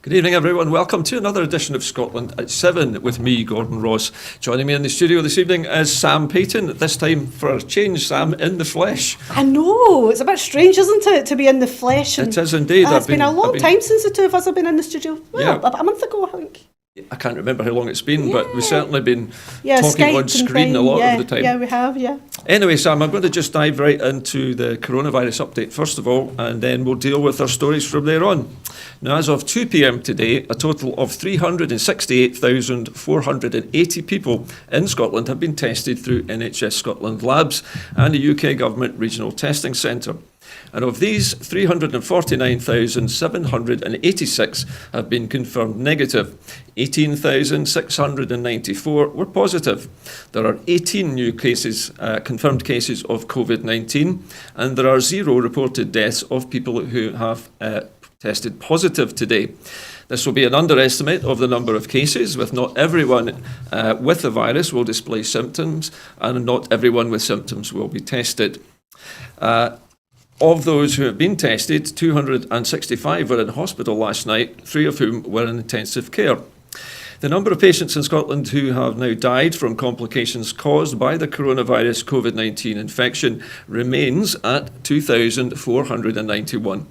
Good evening, everyone. Welcome to another edition of Scotland at 7 with me, Gordon Ross. Joining me in the studio this evening is Sam Payton. This time, for a change, Sam, in the flesh. I know. It's a bit strange, isn't it, to be in the flesh? It is indeed. It's been a long time since the two of us have been in the studio. Well, about a month ago, I think. I can't remember how long it's been, but we've certainly been talking Skype on screen a lot of the time. Yeah, we have, yeah. Anyway, Sam, I'm going to just dive right into the coronavirus update first of all, and then we'll deal with our stories from there on. Now, as of 2 p.m. today, a total of 368,480 people in Scotland have been tested through NHS Scotland labs and a UK Government Regional Testing Centre. And of these, 349,786 have been confirmed negative. 18,694 were positive. There are 18 new cases, confirmed cases of COVID-19, and there are 0 reported deaths of people who have tested positive today. This will be an underestimate of the number of cases, with not everyone with the virus will display symptoms, and not everyone with symptoms will be tested. Of those who have been tested, 265 were in hospital last night, 3 of whom were in intensive care. The number of patients in Scotland who have now died from complications caused by the coronavirus COVID-19 infection remains at 2,491.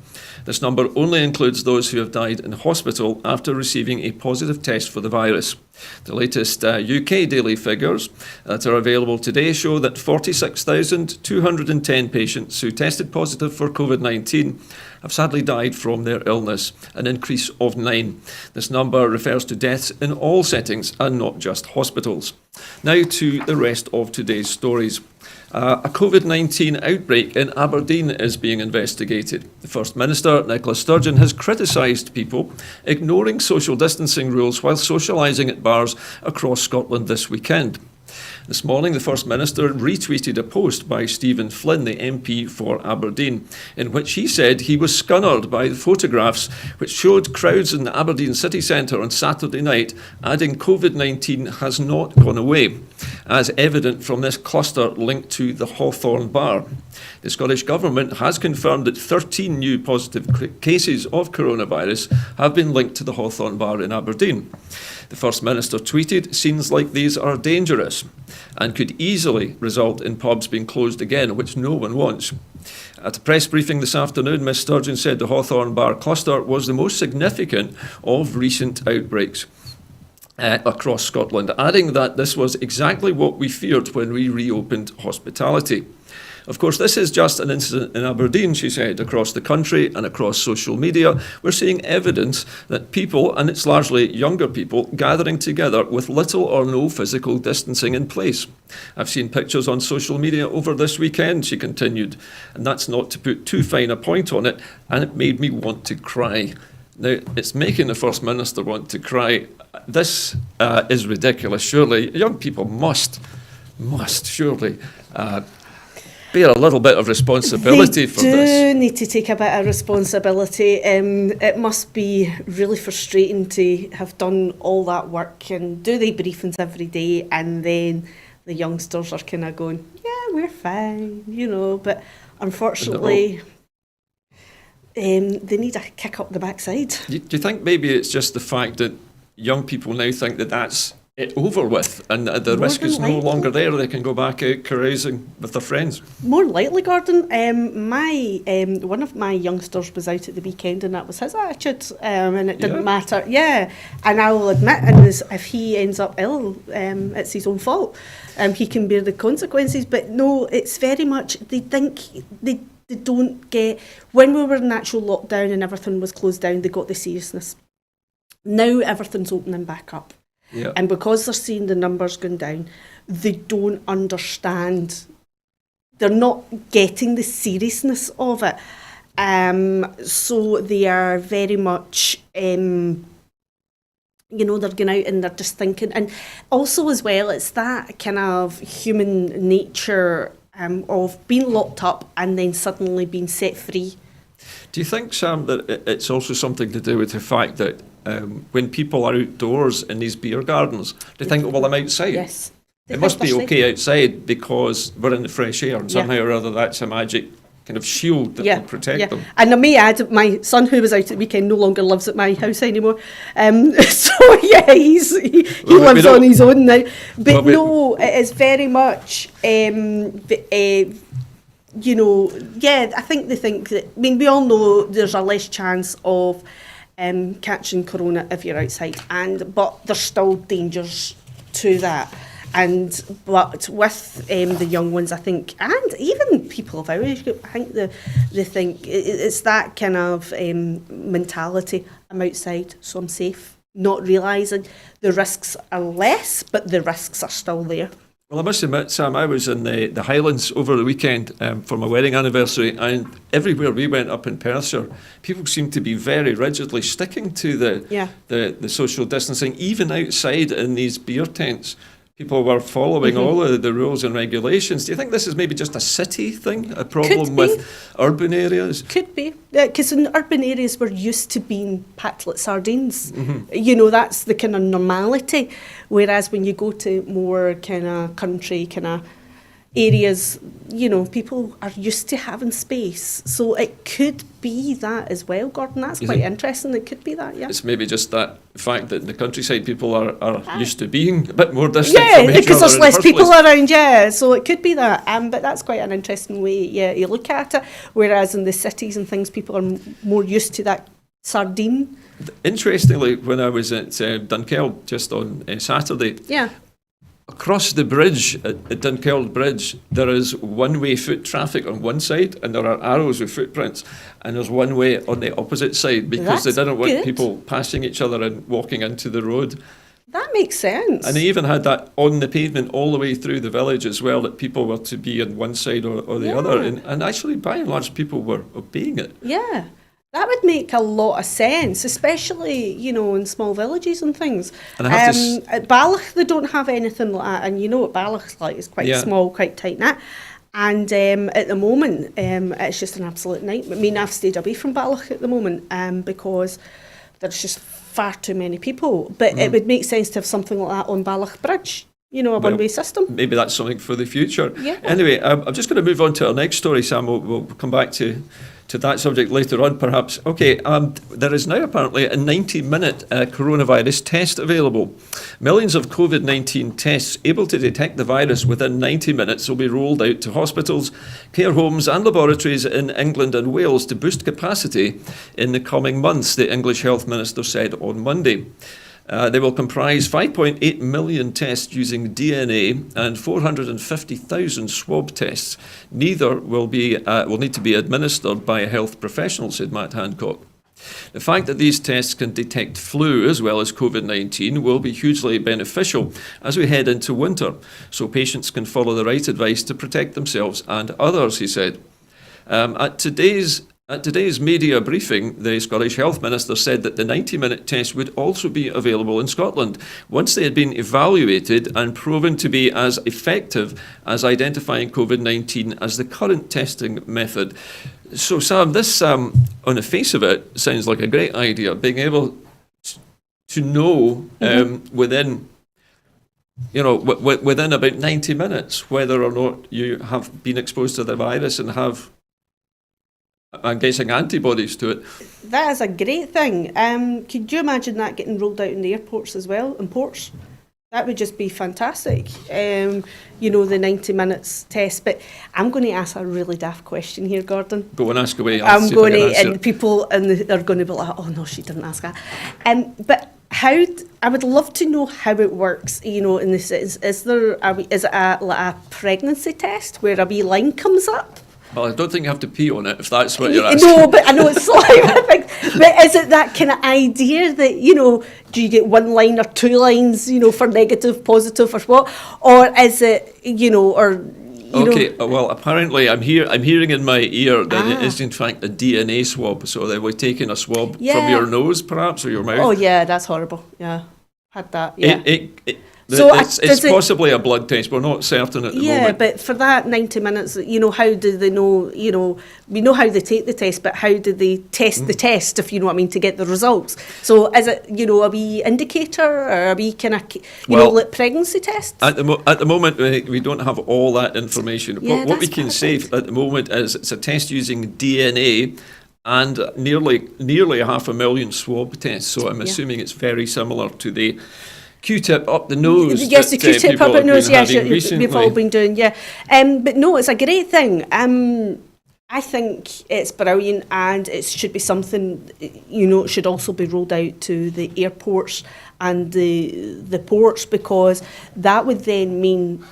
This number only includes those who have died in hospital after receiving a positive test for the virus. The latest UK daily figures that are available today show that 46,210 patients who tested positive for COVID-19 have sadly died from their illness, an increase of 9. This number refers to deaths in all settings and not just hospitals. Now to the rest of today's stories. A COVID-19 outbreak in Aberdeen is being investigated. The First Minister, Nicola Sturgeon, has criticised people ignoring social distancing rules while socialising at bars across Scotland this weekend. This morning, the First Minister retweeted a post by Stephen Flynn, the MP for Aberdeen, in which he said he was scunnered by the photographs which showed crowds in the Aberdeen city centre on Saturday night, adding COVID-19 has not gone away, as evident from this cluster linked to the Hawthorne bar. The Scottish Government has confirmed that 13 new positive cases of coronavirus have been linked to the Hawthorne bar in Aberdeen. The First Minister tweeted, "Scenes like these are dangerous and could easily result in pubs being closed again, which no one wants." At a press briefing this afternoon, Ms Sturgeon said the Hawthorne bar cluster was the most significant of recent outbreaks across Scotland, adding that this was exactly what we feared when we reopened hospitality. Of course, this is just an incident in Aberdeen, she said. Across the country and across social media, we're seeing evidence that people, and it's largely younger people, gathering together with little or no physical distancing in place. I've seen pictures on social media over this weekend, she continued, and that's not to put too fine a point on it, and it made me want to cry. Now, it's making the First Minister want to cry. This is ridiculous. Surely, young people must surely bear a little bit of responsibility for this. They do need to take a bit of responsibility. It must be really frustrating to have done all that work and do the briefings every day, and then the youngsters are kind of going, yeah, we're fine, but unfortunately they need a kick up the backside. Do you think maybe it's just the fact that young people now think that that's it over with, and the risk is no longer there? They can go back out carousing with their friends. More likely, Gordon. One of my youngsters was out at the weekend, and that was his attitude, and it didn't matter. Yeah, and I will admit, if he ends up ill, it's his own fault. He can bear the consequences. But no, it's very much they think they don't get. When we were in actual lockdown and everything was closed down, they got the seriousness. Now everything's opening back up. Yeah. And because they're seeing the numbers going down, they don't understand. They're not getting the seriousness of it. So they are very much, they're going out and they're just thinking. And also as well, it's that kind of human nature of being locked up and then suddenly being set free. Do you think, Sam, that it's also something to do with the fact that when people are outdoors in these beer gardens, they think, well, I'm outside. Yes. It must be okay outside because we're in the fresh air, and somehow or other that's a magic kind of shield that will protect them. And I may add, my son, who was out at the weekend, no longer lives at my house anymore. So yeah, he lives on his own now. But no, it is very much, you know, I think they think that, I mean, we all know there's a less chance of catching corona if you're outside, but there's still dangers to that. But with the young ones, I think, and even people of our age group, I think they think it's that kind of mentality. I'm outside, so I'm safe, not realising the risks are less, but the risks are still there. Well, I must admit, Sam, I was in the Highlands over the weekend for my wedding anniversary, and everywhere we went up in Perthshire, people seemed to be very rigidly sticking to the social distancing, even outside in these beer tents. People were following all of the rules and regulations. Do you think this is maybe just a city thing, a problem with urban areas? Could be, because in urban areas we're used to being packed like sardines. You know, that's the kind of normality. Whereas when you go to more kind of country kind of areas, you know, people are used to having space. So it could be that as well, Gordon. That's quite interesting. It could be that, yeah. It's maybe just that fact that in the countryside people are used to being a bit more distant from each other. Yeah, because there's less people around, so it could be that. But that's quite an interesting way, you look at it. Whereas in the cities and things, people are more used to that sardine. Interestingly, when I was at Dunkeld just on Saturday, across the bridge, at Dunkeld Bridge, there is one-way foot traffic on one side, and there are arrows with footprints, and there's one way on the opposite side, because they didn't want people passing each other and walking into the road. That makes sense. And they even had that on the pavement all the way through the village as well, that people were to be on one side or the other, and actually, by and large, people were obeying it. Yeah. That would make a lot of sense, especially, you know, in small villages and things. And I have at Balloch, they don't have anything like that. And you know what Balloch's like, it's quite small, quite tight-knit. And at the moment, it's just an absolute nightmare. I mean, I've stayed away from Balloch at the moment because there's just far too many people. But it would make sense to have something like that on Balloch Bridge. You know, a one-way system. Maybe that's something for the future. Yeah. Anyway, I'm just going to move on to our next story, Sam. We'll come back to that subject later on, perhaps. Okay, there is now apparently a 90-minute coronavirus test available. Millions of COVID-19 tests able to detect the virus within 90 minutes will be rolled out to hospitals, care homes and laboratories in England and Wales to boost capacity in the coming months, the English Health Minister said on Monday. They will comprise 5.8 million tests using DNA and 450,000 swab tests. Neither will need to be administered by a health professional, said Matt Hancock. The fact that these tests can detect flu as well as COVID-19 will be hugely beneficial as we head into winter, so patients can follow the right advice to protect themselves and others, he said. At today's media briefing, the Scottish Health Minister said that the 90-minute test would also be available in Scotland once they had been evaluated and proven to be as effective as identifying COVID-19 as the current testing method. So, Sam, this, on the face of it, sounds like a great idea, being able to know within about 90 minutes whether or not you have been exposed to the virus and have, I'm guessing, antibodies to it. That is a great thing. Could you imagine that getting rolled out in the airports as well, in ports? That would just be fantastic. You know, the 90 minutes test. But I'm going to ask a really daft question here, Gordon. Go and ask away. I'm going to, and people they're going to be like, oh no, she didn't ask that. But I would love to know how it works. You know, in this is it a pregnancy test where a wee line comes up? Well, I don't think you have to pee on it, if that's what you're asking. No, but I know it's like, but is it that kind of idea that, you know, do you get one line or two lines, you know, for negative, positive, or what? Or is it, you know, well, apparently I'm hearing in my ear that it is in fact a DNA swab. So they were taking a swab from your nose, perhaps, or your mouth. Oh, yeah, that's horrible. Yeah, had that, yeah. So it's possibly a blood test. We're not certain at the moment. Yeah, but for that 90 minutes, how do they know, we know how they take the test, but how do they test the test, if you know what I mean, to get the results? So is it, a wee indicator, or a wee kind of, like pregnancy test? At the moment, we don't have all that information. Yeah, what we can say at the moment is it's a test using DNA and nearly 500,000 swab tests. So I'm assuming it's very similar to the Q-tip up the nose. Yes, the Q-tip up the nose, yes, we've all been doing, yeah. But no, it's a great thing. I think it's brilliant, and it should be something, it should also be rolled out to the airports and the ports, because that would then mean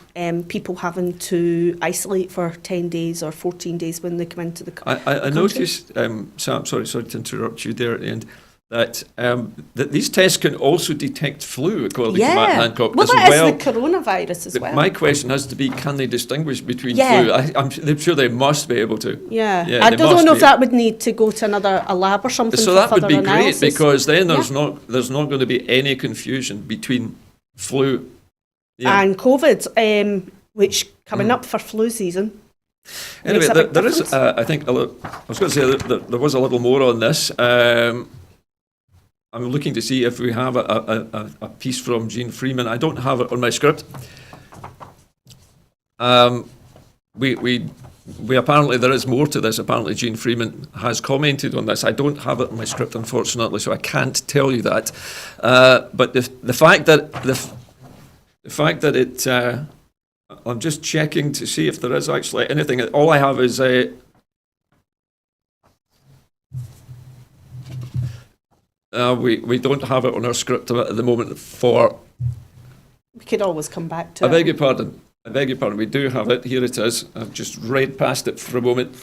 people having to isolate for 10 days or 14 days when they come into the country. I noticed, Sam, sorry to interrupt you there at the end, that these tests can also detect flu, according to Matt Hancock. Well, that is the coronavirus as well. My question has to be, can they distinguish between flu? I'm sure they must be able to. Yeah I don't know if that would need to go to a lab or something. So for that would be analysis. Great, because then there's not going to be any confusion between flu and COVID, which coming up for flu season. Anyway, there is, I think, I was going to say that there was a little more on this. I'm looking to see if we have a piece from Jean Freeman. I don't have it on my script. We apparently, there is more to this. Apparently Jean Freeman has commented on this. I don't have it on my script, unfortunately, so I can't tell you that. But the fact that it, I'm just checking to see if there is actually anything. All I have is we don't have it on our script at the moment for... We could always come back to it. I beg your pardon. We do have it. Here it is. I've just read past it for a moment.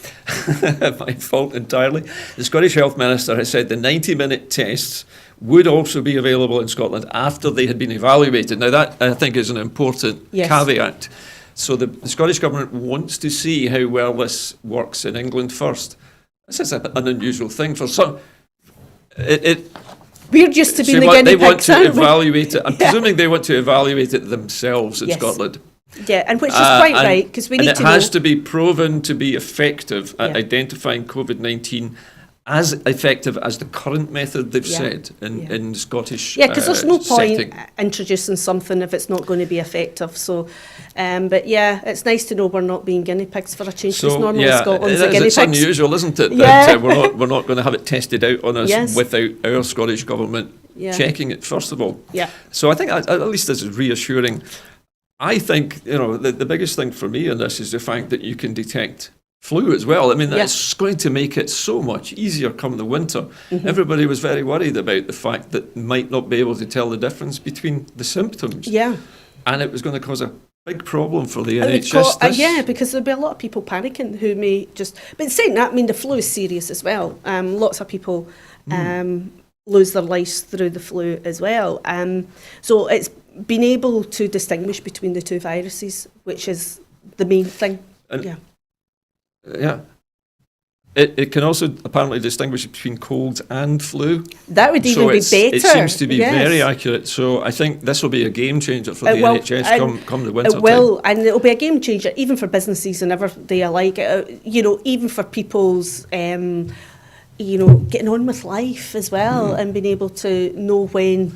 My fault entirely. The Scottish Health Minister has said the 90-minute tests would also be available in Scotland after they had been evaluated. Now, that, I think, is an important caveat. So the Scottish Government wants to see how well this works in England first. This is an unusual thing for some... We're just to be the guinea pigs. They want to evaluate it. I'm presuming they want to evaluate it themselves in Scotland. Yeah, and which is quite right, because we need to know. And it has to be proven to be effective at identifying COVID-19, as effective as the current method they've said in Scottish because there's no point introducing something if it's not going to be effective. So, but it's nice to know we're not being guinea pigs for a change. So, normally Scotland's a guinea pig. It's unusual, isn't it? That we're not going to have it tested out on us without our Scottish Government checking it first of all. Yeah. So I think at least this is reassuring. I think the biggest thing for me in this is the fact that you can detect flu as well. I mean, that's going to make it so much easier come the winter. Mm-hmm. Everybody was very worried about the fact that might not be able to tell the difference between the symptoms. Yeah. And it was going to cause a big problem for the NHS. Because there'll be a lot of people panicking who may just... But saying that, I mean, the flu is serious as well. Lots of people lose their lives through the flu as well. So it's being able to distinguish between the two viruses, which is the main thing. It can also apparently distinguish between colds and flu. That would even be better. It seems to be very accurate. So I think this will be a game changer for the NHS come the winter. It will, and it'll be a game changer even for businesses and everyday alike. Even for people's, getting on with life as well, and being able to know when.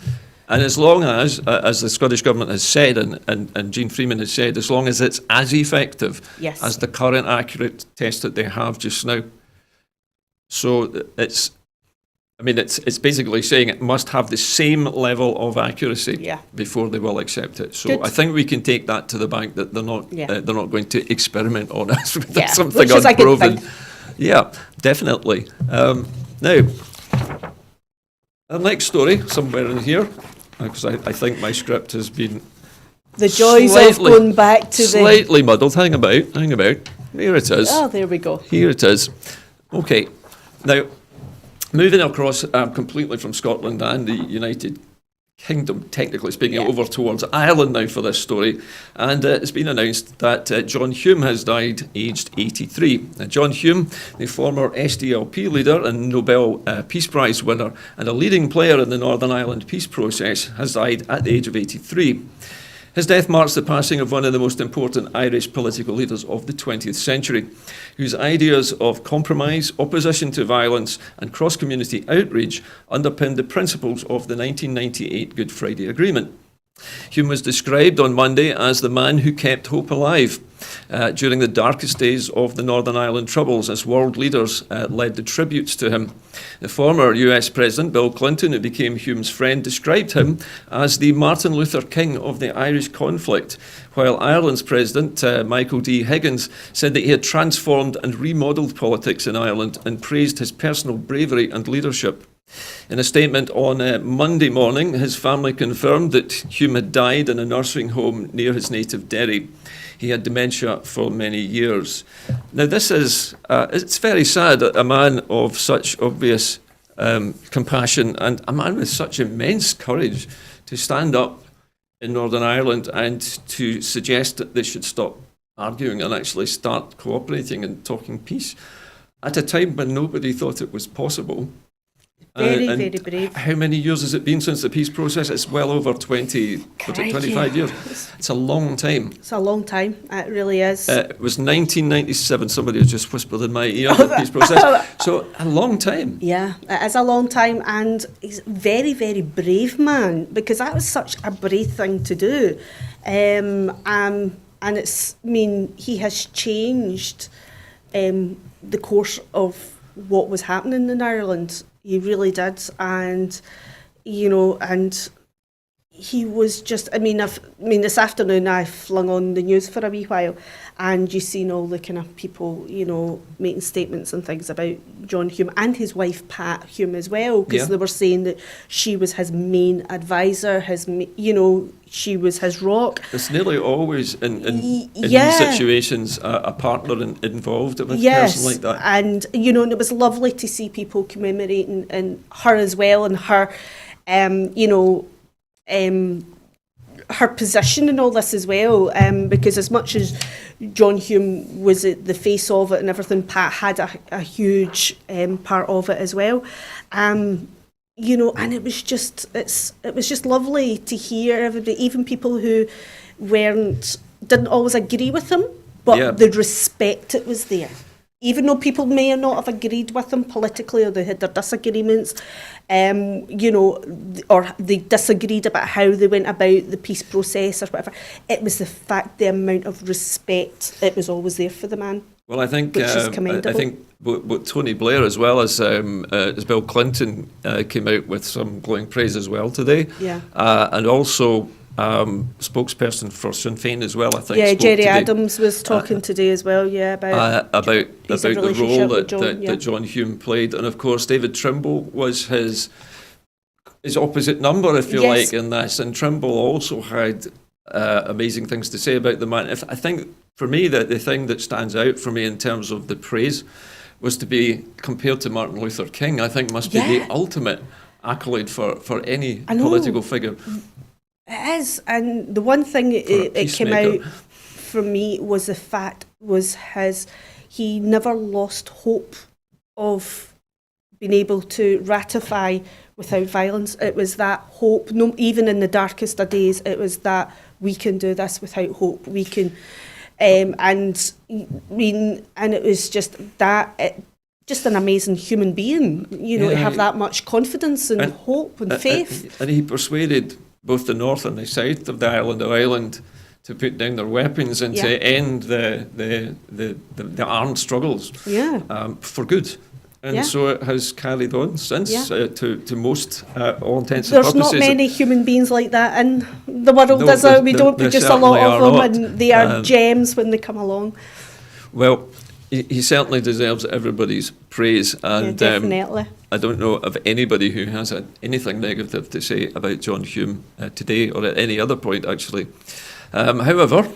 And as long as the Scottish Government has said, and Jean Freeman has said, as long as it's as effective as the current accurate test that they have just now. So it's basically saying it must have the same level of accuracy before they will accept it. So I think we can take that to the bank that they're not going to experiment on us with something unproven. Yeah, definitely. Now, our next story, somewhere in here, because I think my script has been the joys of going back to slightly muddled. Hang about. Here it is. Oh, there we go. Here it is. Okay. Now, moving across completely from Scotland and the United Kingdom, technically speaking, over towards Ireland now for this story. And it's been announced that John Hume has died aged 83. John Hume, the former SDLP leader and Nobel Peace Prize winner and a leading player in the Northern Ireland peace process, has died at the age of 83. His death marks the passing of one of the most important Irish political leaders of the 20th century, whose ideas of compromise, opposition to violence and cross-community outreach underpinned the principles of the 1998 Good Friday Agreement. Hume was described on Monday as the man who kept hope alive during the darkest days of the Northern Ireland Troubles, as world leaders led the tributes to him. The former US President, Bill Clinton, who became Hume's friend, described him as the Martin Luther King of the Irish conflict, while Ireland's President, Michael D. Higgins, said that he had transformed and remodelled politics in Ireland and praised his personal bravery and leadership. In a statement on Monday morning, his family confirmed that Hume had died in a nursing home near his native Derry. He had dementia for many years. Now, this is, it's very sad that a man of such obvious compassion and a man with such immense courage to stand up in Northern Ireland and to suggest that they should stop arguing and actually start cooperating and talking peace at a time when nobody thought it was possible. Very brave. How many years has it been since the peace process? It's well over 25 years. It's a long time. It's a long time. It really is. It was 1997. Somebody has just whispered in my ear the peace process. So a long time. Yeah, it is a long time, and he's a very, very brave man, because that was such a brave thing to do. And it's, I mean, he has changed the course of what was happening in Ireland. He really did, and you know, and he was just. I mean, this afternoon I flung on the news for a wee while, and you seen all the kind of people, you know, making statements and things about John Hume and his wife Pat Hume as well, because they were saying that she was his main advisor, you know, she was his rock. It's nearly always in these situations a partner involved with a person like that. And you know, and it was lovely to see people commemorating and her as well, and her, you know, her position in all this as well, because as much as John Hume was the face of it and everything, Pat had a huge part of it as well. You know, and it was just lovely to hear everybody, even people who didn't always agree with him, but the respect that was there. Even though people may not have agreed with him politically, or they had their disagreements, you know, or they disagreed about how they went about the peace process or whatever, it was the fact, the amount of respect, it was always there for the man. Well, I think which is commendable. I think what Tony Blair, as well as Bill Clinton, came out with some glowing praise as well today. Yeah. And also spokesperson for Sinn Féin as well, I think. Yeah, Jerry today. Adams was talking today as well. Yeah, about the role that John Hume played, and of course David Trimble was his opposite number, if you like, in this. And Trimble also had amazing things to say about the man. I think for me that the thing that stands out for me in terms of the praise was to be compared to Martin Luther King. I think must be the ultimate accolade for any political figure. It is, and the one thing it came out for me was the fact he never lost hope of being able to ratify without violence. It was that hope, even in the darkest of days, it was that we can do this without hope. We can, and it was just that. Just an amazing human being, you know, to have that much confidence and hope and faith. And he persuaded both the north and the south of the island of Ireland to put down their weapons and to end the armed struggles for good. And so it has carried on since to most all intents and purposes. There's not many human beings like that in the world, is there? We don't produce a lot of them, and they are gems when they come along. Well, he certainly deserves everybody's praise, and definitely. I don't know of anybody who has anything negative to say about John Hume today, or at any other point actually. However,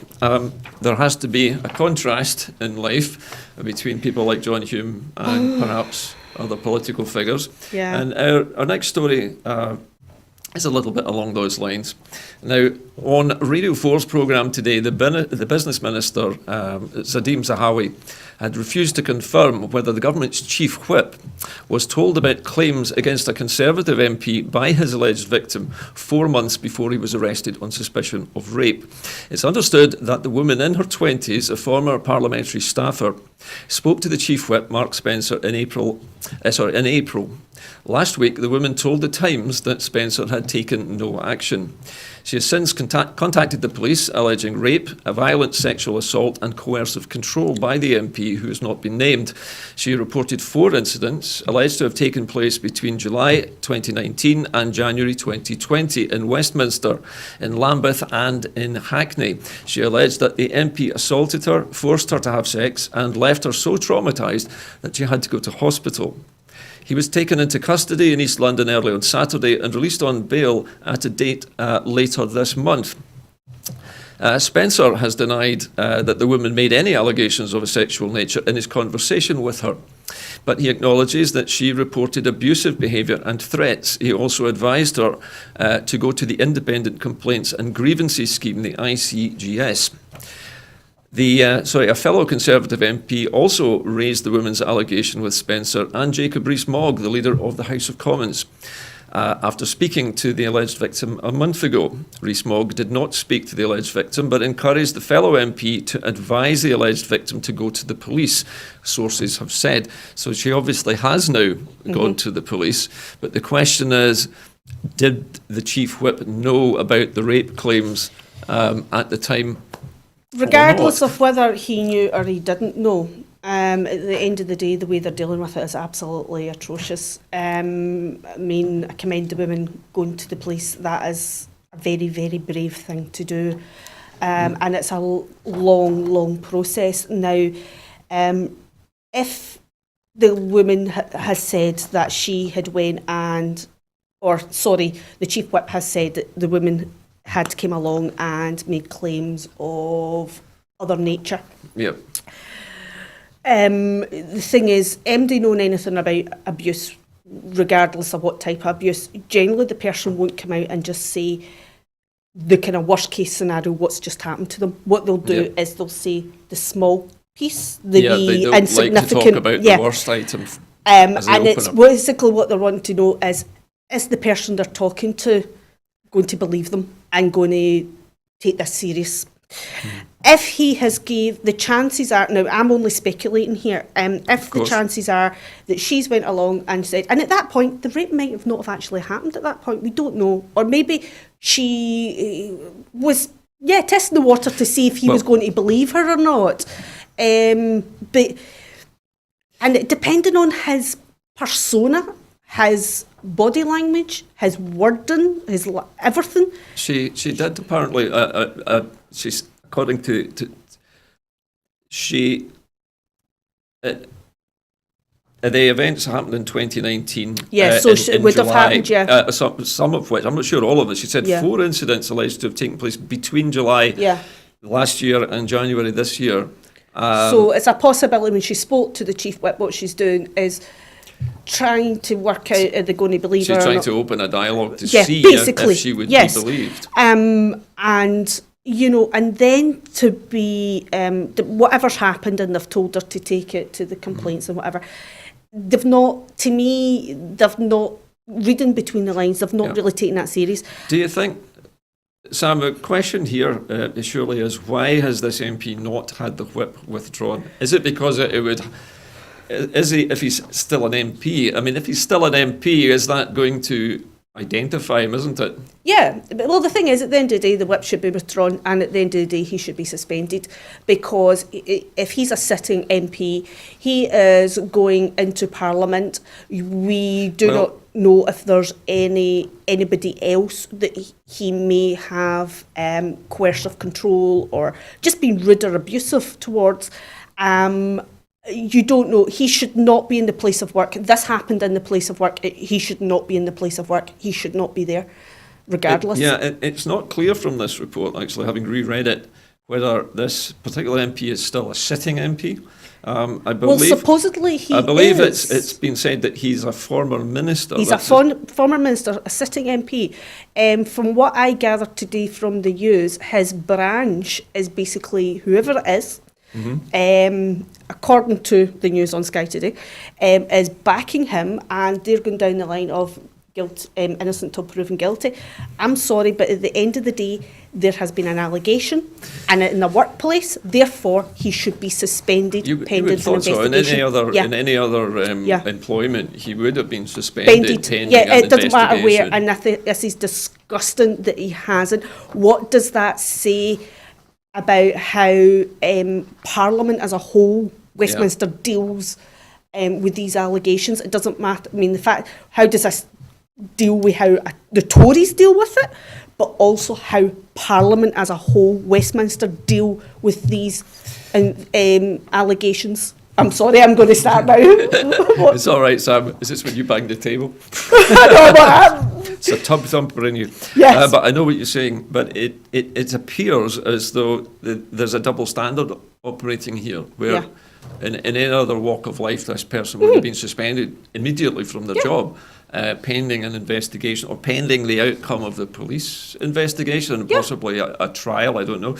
there has to be a contrast in life between people like John Hume and perhaps other political figures. Yeah. And our next story is a little bit along those lines. Now, on Radio 4's programme today, the Business Minister, Zadim Zahawi, had refused to confirm whether the government's chief whip was told about claims against a Conservative MP by his alleged victim 4 months before he was arrested on suspicion of rape. It's understood that the woman in her 20s, a former parliamentary staffer, spoke to the chief whip, Mark Spencer, in April. Last week, the woman told the Times that Spencer had taken no action. She has since contacted the police, alleging rape, a violent sexual assault and coercive control by the MP, who has not been named. She reported 4 incidents alleged to have taken place between July 2019 and January 2020 in Westminster, in Lambeth and in Hackney. She alleged that the MP assaulted her, forced her to have sex and left her so traumatised that she had to go to hospital. He was taken into custody in East London early on Saturday and released on bail at a date later this month. Spencer has denied that the woman made any allegations of a sexual nature in his conversation with her, but he acknowledges that she reported abusive behaviour and threats. He also advised her to go to the Independent Complaints and Grievances Scheme, the ICGS. A fellow Conservative MP also raised the woman's allegation with Spencer and Jacob Rees-Mogg, the leader of the House of Commons. After speaking to the alleged victim a month ago, Rees-Mogg did not speak to the alleged victim, but encouraged the fellow MP to advise the alleged victim to go to the police, sources have said. So she obviously has now gone to the police. But the question is, did the chief whip know about the rape claims at the time? Regardless of whether he knew or he didn't know, at the end of the day, the way they're dealing with it is absolutely atrocious. I commend the women going to the police. That is a very, very brave thing to do. And it's a long process. Now, if the woman has said that she had the chief whip has said that the woman had came along and made claims of other nature. Yep. The thing is, MD knowing anything about abuse, regardless of what type of abuse, generally the person won't come out and just say the kind of worst case scenario, what's just happened to them. What they'll do is they'll say the small piece, they don't like to talk about the worst item. And it's basically what they want to know is the person they're talking to going to believe them and going to take this serious? If he has gave, the chances are, now I'm only speculating here, if the chances are that she's went along and said, and at that point, the rape might have not have actually happened at that point, we don't know, or maybe she was, testing the water to see if he was going to believe her or not. But depending on his persona, his body language, his wording, his everything. She did apparently. She's according to she. The events happened in 2019. Yes, so it would July, have happened. Some of which I'm not sure all of it. She said 4 incidents alleged to have taken place between July last year and January this year. So it's a possibility when she spoke to the chief whip. What she's doing is trying to work out are they going to believe her. She's trying to open a dialogue to see if she would be believed. And then to be whatever's happened, and they've told her to take it to the complaints and whatever. They've not reading between the lines. They've not really taken that serious. Do you think, Sam, the question here surely is, why has this MP not had the whip withdrawn? Is it because it would? Is he, if he's still an MP? I mean, if he's still an MP, is that going to identify him, isn't it? Yeah. Well, the thing is, at the end of the day, the whip should be withdrawn, and at the end of the day, he should be suspended, because if he's a sitting MP, he is going into Parliament. We do not know if there's anybody else that he may have coercive control or just being rude or abusive towards. You don't know. He should not be in the place of work. This happened in the place of work. He should not be in the place of work. He should not be there, regardless. It's not clear from this report, actually, having reread it, whether this particular MP is still a sitting MP. I Well, believe. supposedly he I believe is. it's been said that he's a former minister. He's a former minister, a sitting MP. From what I gathered today from the news, his branch is basically whoever it is, according to the news on Sky today, is backing him, and they're going down the line of innocent till proven guilty. I'm sorry, but at the end of the day, there has been an allegation, and in the workplace, therefore, he should be suspended pending an investigation. So. In any other employment, he would have been suspended pending Yeah, an it doesn't matter where, investigation. and I think this is disgusting that he hasn't. What does that say about how Parliament as a whole, Westminster, deals with these allegations? It doesn't matter. I mean, the fact, how does this deal with how the Tories deal with it, but also how Parliament as a whole, Westminster, deal with these allegations. I'm sorry, I'm going to start now. It's all right, Sam. Is this when you bang the table? No, but It's a tub thumper in you. Yes. But I know what you're saying, but it appears as though there's a double standard operating here, where in any other walk of life, this person would have been suspended immediately from their job, pending an investigation or pending the outcome of the police investigation, and possibly a trial, I don't know.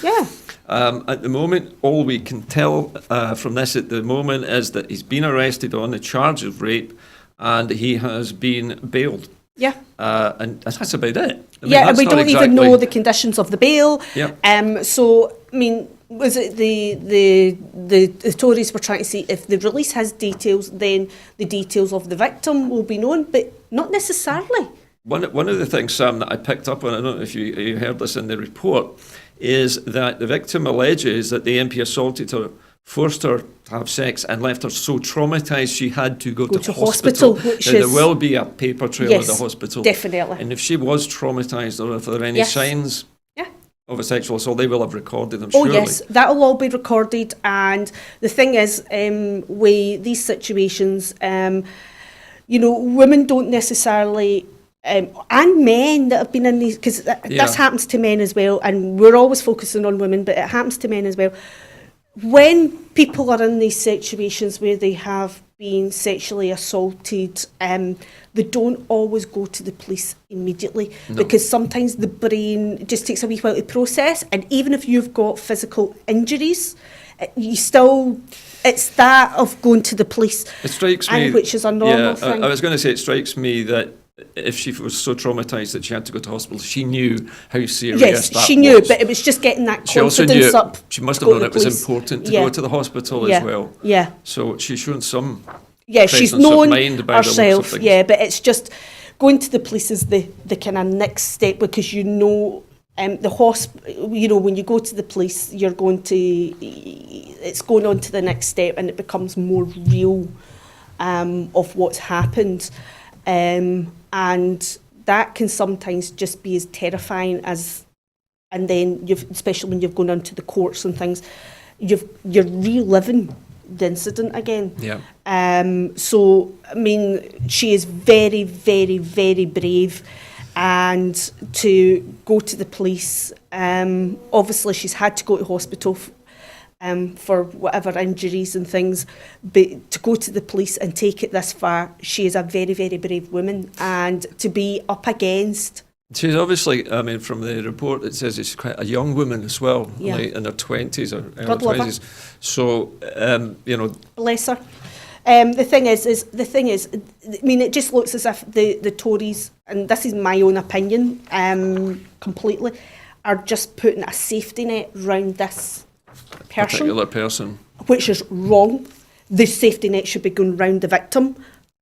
At the moment, all we can tell from this at the moment is that he's been arrested on the charge of rape, and he has been bailed. And that's about it. I mean, and we don't even know the conditions of the bail. So, I mean, was it the Tories were trying to see if they release his details, then the details of the victim will be known, but not necessarily. One of the things, Sam, that I picked up on, I don't know if you heard this in the report, is that the victim alleges that the MP assaulted her, forced her to have sex, and left her so traumatised she had to go to hospital. There will be a paper trail at the hospital. Definitely. And if she was traumatised, or if there are any signs of a sexual assault, they will have recorded them, surely. Oh yes, that'll all be recorded. And the thing is, with these situations, women don't necessarily... and men that have been in these, because this happens to men as well, and we're always focusing on women, but it happens to men as well. When people are in these situations where they have been sexually assaulted, they don't always go to the police immediately, because sometimes the brain just takes a wee while to process, and even if you've got physical injuries, it's that of going to the police. It strikes me, which is a normal thing. I was going to say, it strikes me that if she was so traumatised that she had to go to hospital, she knew how serious that was. Yes, she knew, but it was just getting that confidence up. She must have known it was important to go to the hospital as well. So she's shown some she's known herself. But it's just going to the police is the kind of next step, because when you go to the police, it's going on to the next step, and it becomes more real of what's happened. And that can sometimes just be as terrifying as, and then especially when you've gone on to the courts and things, you're reliving the incident again. So, I mean, she is very, very, very brave, and to go to the police, obviously she's had to go to hospital for whatever injuries and things, but to go to the police and take it this far, she is a very, very brave woman, and to be up against... She's obviously, I mean, from the report, it says she's quite a young woman as well, like in her 20s or early 20s. So, Bless her. The thing is, I mean, it just looks as if the Tories, and this is my own opinion, completely, are just putting a safety net round this particular person, which is wrong. The safety net should be going round the victim,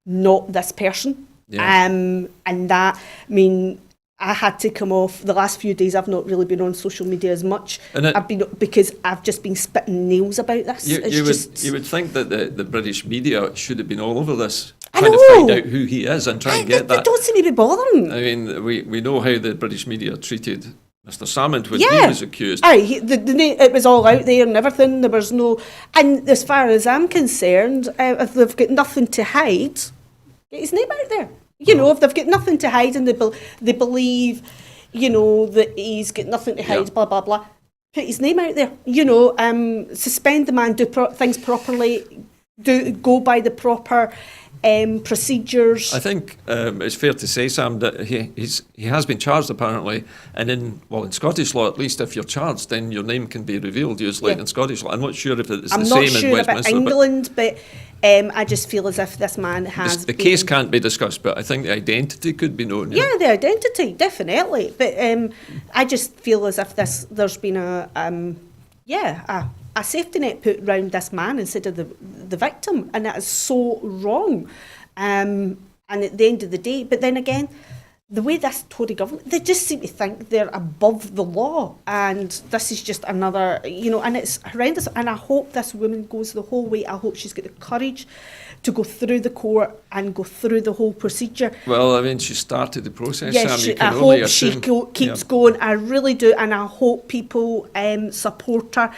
not this person. And that, I mean, I had to come off the last few days. I've not really been on social media as much. Because I've just been spitting nails about this. You would think that the British media should have been all over this, trying to find out who he is and try and get that. They don't seem to be bothering. I mean, we know how the British media treated Mr. Salmond when he was accused. It was all out there and everything. There was no... And as far as I'm concerned, if they've got nothing to hide, get his name out there. If they've got nothing to hide and they believe, that he's got nothing to hide, blah, blah, blah, put his name out there. Suspend the man, do things properly, go by the proper procedures. I think it's fair to say, Sam, that he has been charged apparently, and in Scottish law at least, if you're charged, then your name can be revealed, usually in Scottish law. I'm not sure if it's the same in Westminster. I'm not sure about England, but I just feel as if this man has the case can't be discussed, but I think the identity could be known. Yeah, the identity, definitely. But I just feel as if there's been a safety net put round this man instead of the victim, and that is so wrong. And at the end of the day, but then again, the way this Tory government, they just seem to think they're above the law, and this is just another, and it's horrendous. And I hope this woman goes the whole way. I hope she's got the courage to go through the court and go through the whole procedure. Well, I mean, she started the process, yes, Sam. I hope she keeps going. I really do, and I hope people support her.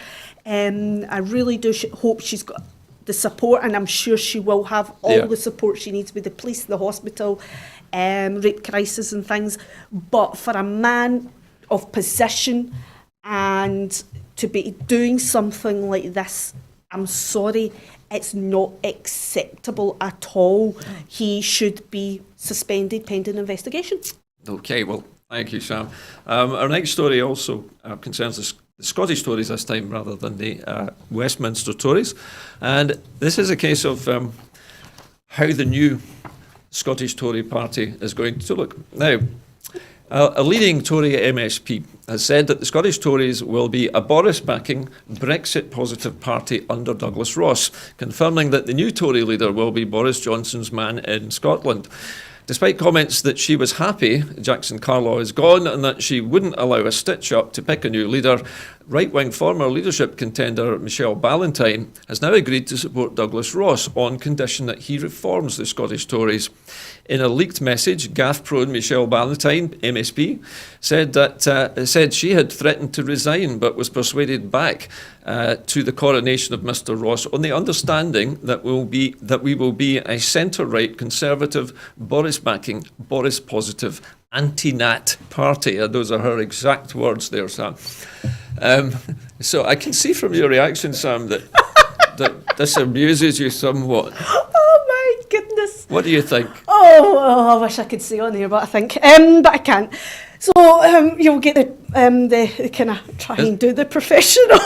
I really do hope she's got the support, and I'm sure she will have all the support she needs with the police, the hospital, rape crisis and things. But for a man of position and to be doing something like this, I'm sorry, it's not acceptable at all. He should be suspended pending investigation. Okay, well, thank you, Sam. Our next story also concerns the Scottish Tories this time rather than the Westminster Tories. And this is a case of how the new Scottish Tory party is going to look. Now, a leading Tory MSP has said that the Scottish Tories will be a Boris-backing, Brexit-positive party under Douglas Ross, confirming that the new Tory leader will be Boris Johnson's man in Scotland. Despite comments that she was happy Jackson Carlaw is gone and that she wouldn't allow a stitch-up to pick a new leader, right-wing former leadership contender Michelle Ballantyne has now agreed to support Douglas Ross on condition that he reforms the Scottish Tories. In a leaked message, gaffe-prone Michelle Ballantyne, MSP, said she had threatened to resign but was persuaded back to the coronation of Mr Ross on the understanding that we will be a centre-right conservative, Boris-backing, Boris-positive, anti-Nat party. Those are her exact words there, Sam. So I can see from your reaction, Sam, that this amuses you somewhat. Oh my goodness. What do you think? Oh, I wish I could say on here, but I think, but I can't. So you'll get the kind of try and do the professional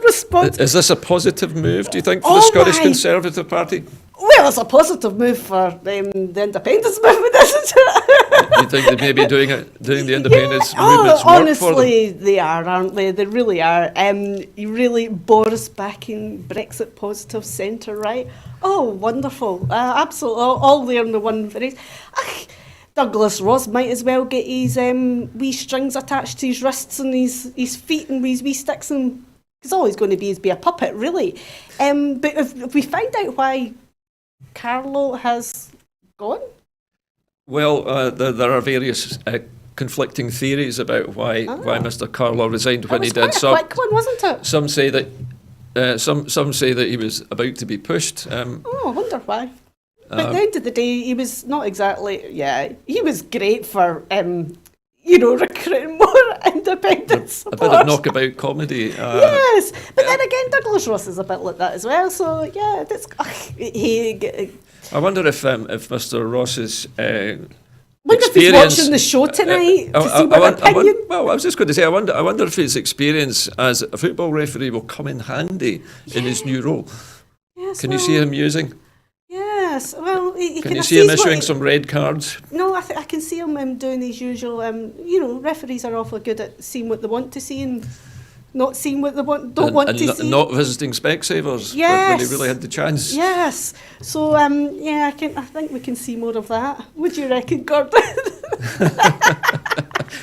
response. Is this a positive move, do you think, for the Scottish Conservative Party? Well, it's a positive move for the independence movement, isn't it? You think they may be doing the independence movement's work honestly, for them? They are, aren't they? They really are. Really, Boris backing Brexit positive centre, right? Oh, wonderful. Absolutely. All there in the one phrase. Douglas Ross might as well get his wee strings attached to his wrists and his feet and his wee sticks, and because all he's going to be is be a puppet, really. But if we find out why Carlo has gone? Well, there are various conflicting theories about why Mr. Carlo resigned when he did. It was quite a quick one, wasn't it? Some say that some say that he was about to be pushed. I wonder why. But at the end of the day, he was not exactly. Yeah, he was great for recruiting more independent support. A bit of knockabout comedy. Yes, but then again, Douglas Ross is a bit like that as well. So yeah, I wonder if Mr. Ross's wonder if he's watching the show tonight to see what opinion. Well, I was just going to say, I wonder if his experience as a football referee will come in handy in his new role. Yes, Can you see him using? Yes, well, can you see him issuing some red cards? No, I can see him doing his usual. Referees are awfully good at seeing what they want to see and not seeing what they don't want to see. Not visiting Specsavers when they really had the chance. Yes. So I think we can see more of that. Would you reckon, Gordon?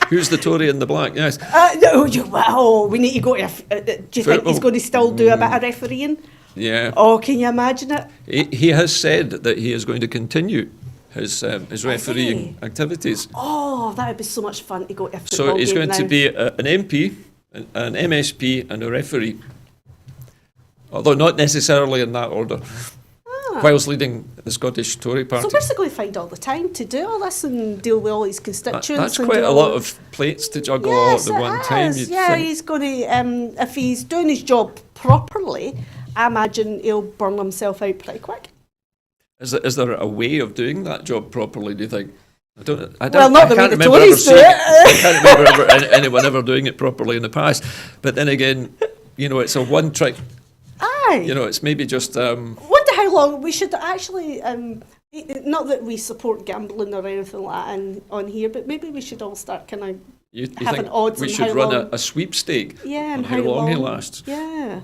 Who's the Tory in the black? Yes. We need to go to. Do you think he's going to still do a bit of refereeing? Yeah. Oh, can you imagine it? He has said that he is going to continue his refereeing activities. Oh, that would be so much fun to go to a football So he's game going to be an MP, an MSP and a referee. Although not necessarily in that order. whilst leading the Scottish Tory party. So where's he going to find all the time to do all this and deal with all his constituents? That's quite a lot of plates to juggle all at the one time. Yeah, he's going to, if he's doing his job properly, I imagine he'll burn himself out pretty quick. Is there a way of doing that job properly, do you think? I can't remember anyone ever doing it properly in the past. But then again, it's a one trick. Aye. It's maybe just... wonder how long we should actually... not that we support gambling or anything like that on here, but maybe we should all start kind of having odds on how long... We should run a sweepstake on how long he lasts. Yeah.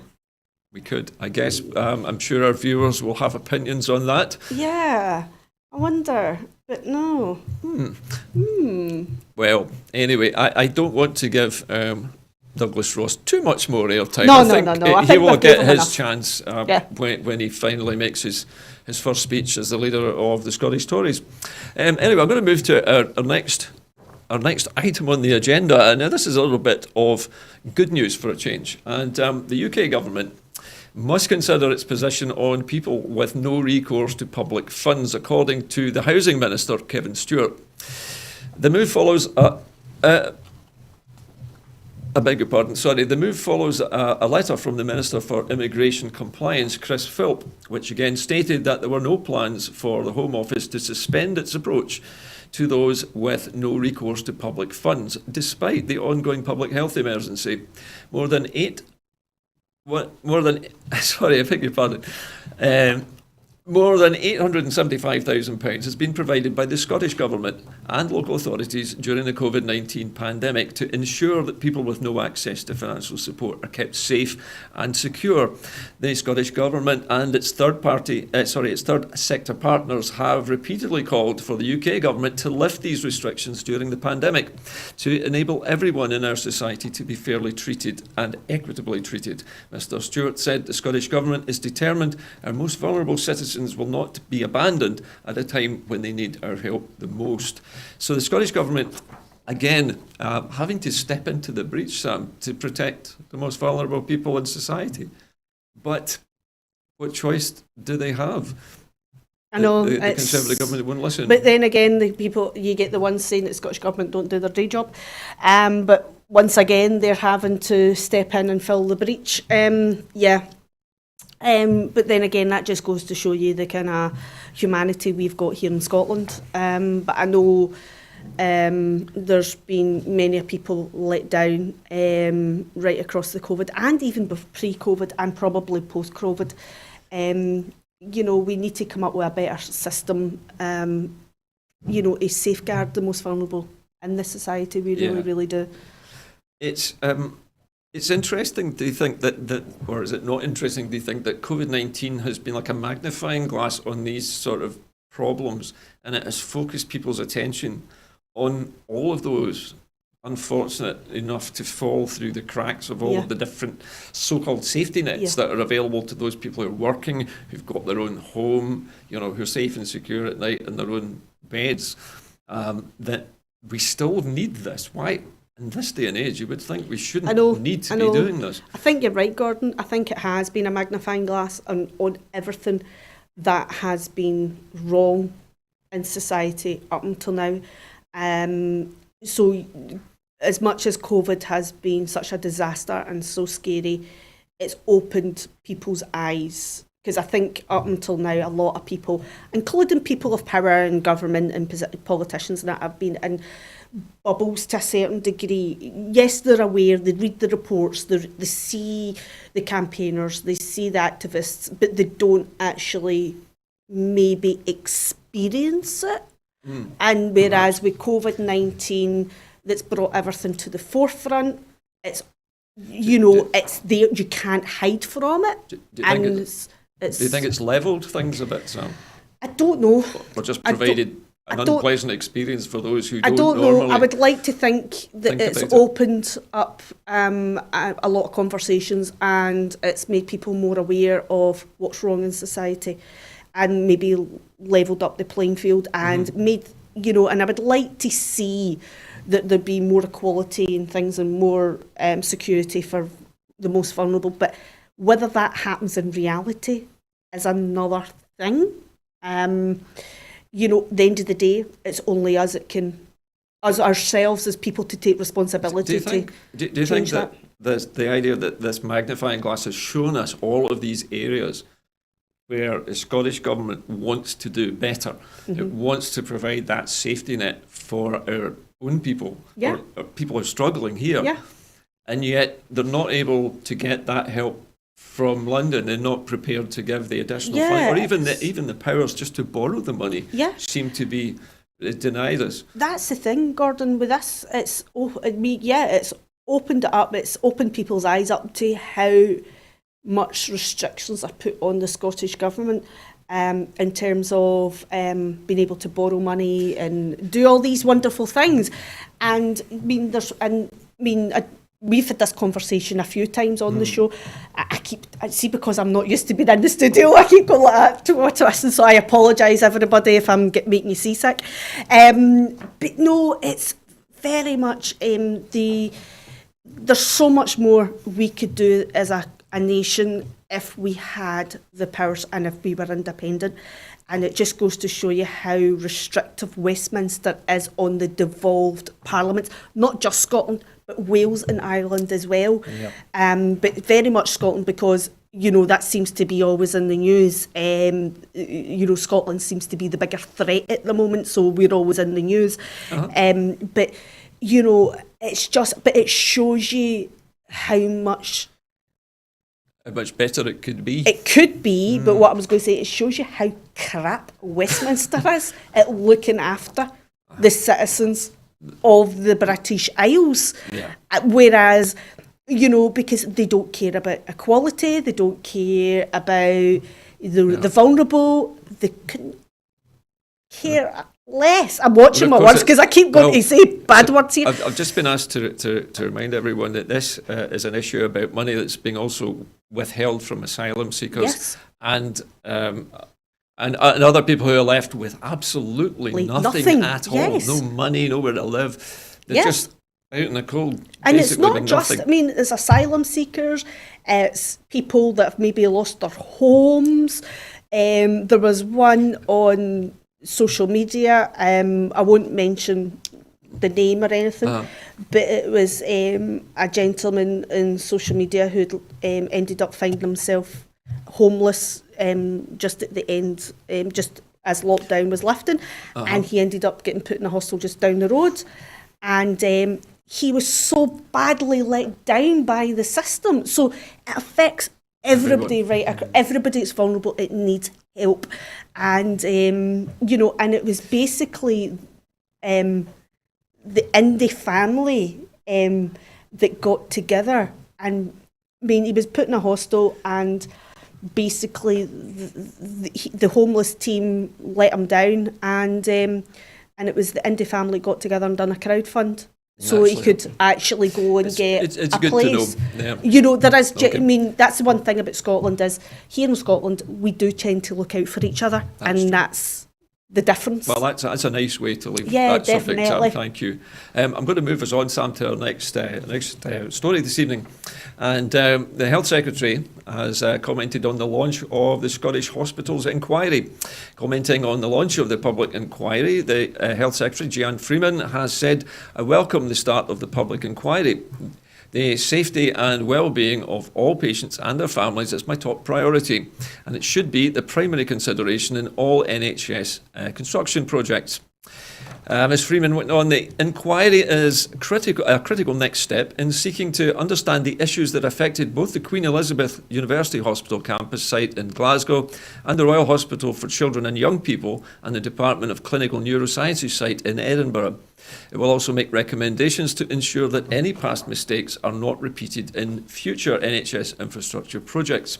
We could, I guess. I'm sure our viewers will have opinions on that. Yeah. I wonder, but no. Well, anyway, I don't want to give Douglas Ross too much more airtime. No. I think he will get his enough. chance when he finally makes his first speech as the leader of the Scottish Tories. Anyway, I'm going to move to our next item on the agenda. And now this is a little bit of good news for a change. And the UK government must consider its position on people with no recourse to public funds, according to the Housing Minister, Kevin Stewart. The move follows a letter from the Minister for Immigration Compliance, Chris Philp, which again stated that there were no plans for the Home Office to suspend its approach to those with no recourse to public funds, despite the ongoing public health emergency. More than £875,000 has been provided by the Scottish Government and local authorities during the COVID-19 pandemic to ensure that people with no access to financial support are kept safe and secure. The Scottish Government and its third sector partners have repeatedly called for the UK Government to lift these restrictions during the pandemic to enable everyone in our society to be fairly treated and equitably treated. Mr. Stewart said the Scottish Government is determined our most vulnerable citizens will not be abandoned at a time when they need our help the most. So the Scottish Government, again, having to step into the breach, Sam, to protect the most vulnerable people in society. But what choice do they have? I know the Conservative government wouldn't listen. But then again, you get the ones saying that the Scottish Government don't do their day job. But once again, they're having to step in and fill the breach. But then again, that just goes to show you the kind of humanity we've got here in Scotland. But I know there's been many people let down right across the COVID and even pre-COVID and probably post-COVID. We need to come up with a better system, to safeguard the most vulnerable in this society. We really do. It's interesting, do you think, or is it not interesting, do you think, that COVID-19 has been like a magnifying glass on these sort of problems, and it has focused people's attention on all of those unfortunate enough to fall through the cracks of all of the different so-called safety nets that are available to those people who are working, who've got their own home, who are safe and secure at night in their own beds, that we still need this. Why? In this day and age, you would think we shouldn't need to be doing this. I think you're right, Gordon. I think it has been a magnifying glass on everything that has been wrong in society up until now. So as much as COVID has been such a disaster and so scary, it's opened people's eyes. Because I think up until now, a lot of people, including people of power and government and politicians and that, have been in bubbles to a certain degree. Yes, they're aware, they read the reports, they see the campaigners, they see the activists, but they don't actually maybe experience it. And whereas with COVID-19, that's brought everything to the forefront, it's, it's there, you can't hide from it. Do you think it's levelled things a bit, Sam? I don't know. Or just provided an unpleasant experience for those who don't I don't normally know. I would like to think that it's opened up a lot of conversations, and it's made people more aware of what's wrong in society, and maybe levelled up the playing field and made, and I would like to see that there be more equality and things and more security for the most vulnerable. But whether that happens in reality is another thing. The end of the day, it's only us ourselves as people to take responsibility. Do you think that the idea that this magnifying glass has shown us all of these areas where the Scottish Government wants to do better, it wants to provide that safety net for our own people, or people who are struggling here, and yet they're not able to get that help from London and not prepared to give the additional fund, or even the powers just to borrow the money seem to be denied us. That's the thing, Gordon, with this, it's opened it up, it's opened people's eyes up to how much restrictions are put on the Scottish Government in terms of being able to borrow money and do all these wonderful things. And we've had this conversation a few times on the show. I see, because I'm not used to being in the studio, I keep going like that to us, and so I apologise everybody if I'm making you seasick. But no, it's very much there's so much more we could do as a nation if we had the powers and if we were independent. And it just goes to show you how restrictive Westminster is on the devolved parliaments, not just Scotland, but Wales and Ireland as well. But very much Scotland, because that seems to be always in the news. Scotland seems to be the bigger threat at the moment, so we're always in the news. But it shows you how much better it could be. It could be, but what I was going to say, it shows you how crap Westminster is at looking after the citizens of the British Isles. Whereas, because they don't care about equality, they don't care about the vulnerable, they couldn't care less. I'm watching my words because I keep going to say bad words here. I've just been asked to remind everyone that this is an issue about money that's being also withheld from asylum seekers and other people who are left with absolutely nothing at all. No money, nowhere to live. They're just out in the cold. And it's not just, it's asylum seekers, it's people that have maybe lost their homes. There was one on social media, I won't mention the name or anything, but it was a gentleman in social media who ended up finding himself homeless just at the end, just as lockdown was lifting, and he ended up getting put in a hostel just down the road, and he was so badly let down by the system. So it affects everybody, right? Everybody is vulnerable. It needs help, and and it was basically the indie family that got together, and he was put in a hostel, and basically the homeless team let him down, and it was the indie family got together and done a crowdfund. So he could actually go and get it's a good place. To know. There is. Okay. That's the one thing about Scotland is here in Scotland we do tend to look out for each other, that's the difference. Well, that's a nice way to leave that subject, definitely. Sam. Thank you. I'm going to move us on, Sam, to our next story this evening. And the Health Secretary has commented on the launch of the Scottish Hospitals Inquiry. Commenting on the launch of the public inquiry, the Health Secretary, Jeanne Freeman, has said, "I welcome the start of the public inquiry. The safety and well-being of all patients and their families is my top priority, and it should be the primary consideration in all NHS construction projects." Ms Freeman went on, the inquiry is a critical next step in seeking to understand the issues that affected both the Queen Elizabeth University Hospital campus site in Glasgow and the Royal Hospital for Children and Young People and the Department of Clinical Neurosciences site in Edinburgh. It will also make recommendations to ensure that any past mistakes are not repeated in future NHS infrastructure projects.